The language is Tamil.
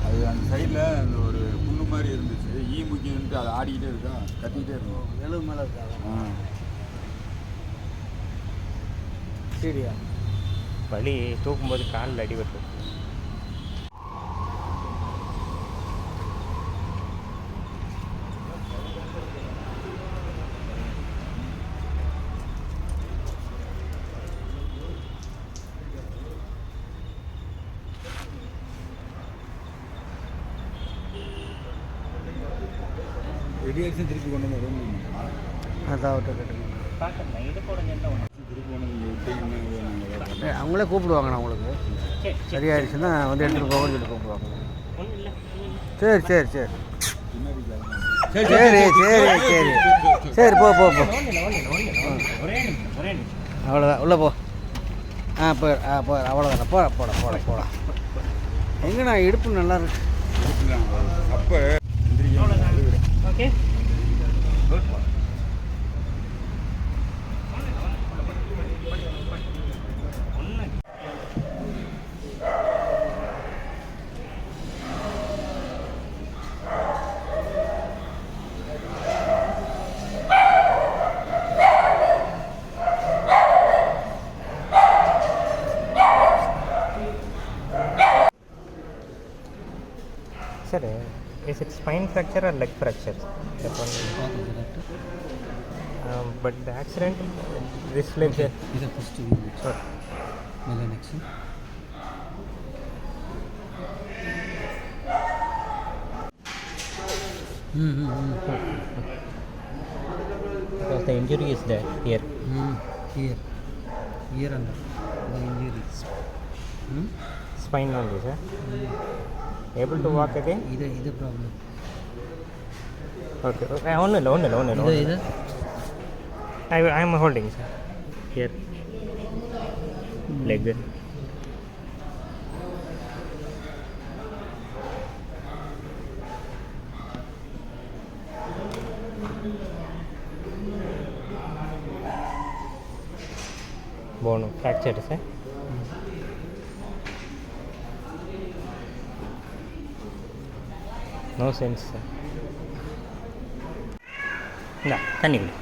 அது அந்த சைடில் அந்த ஒரு புண்ணு மாதிரி இருந்துச்சு. முக்கியன்ட்டு அதை ஆடிக்கிட்டே இருக்கா, கத்திக்கிட்டே இருக்கும். எலும்பு மேலே இருக்கா? சரியா வலி தூக்கும்போது காலில் அடிபட்டு. ரெடியாக்ஷன் திருப்பி கொண்டு வந்து அதான் விட்டு பார்க்கணும் இது போட திருப்பி கொண்டு வந்து அவங்களே கூப்பிடுவாங்கண்ணா உங்களுக்கு சரியாயிடுச்சுன்னா வந்து எடுத்துகிட்டு போகணும்னு சொல்லி கூப்பிடுவாங்க. சரி சரி சரி சரி சரி சரி சரி போ போ போ அவ்வளோதான் உள்ளே போ. போ போ அவ்வளோதான் போட போட போட போட எங்கண்ணா இடுப்பு நல்லா இருக்கு. அப்போ okay Sir, is it spine fracture or leg fracture? That one. But the accident, this leg. Is a first unit. Sorry. Next. Because the injury is there here. Here under the injury. Spine only, sir. Able to walk again? Either problem. Okay. Only. I am holding, sir. Here. Leg. Bone fractured, sir. No sense, sir. No, தண்ணி குடி.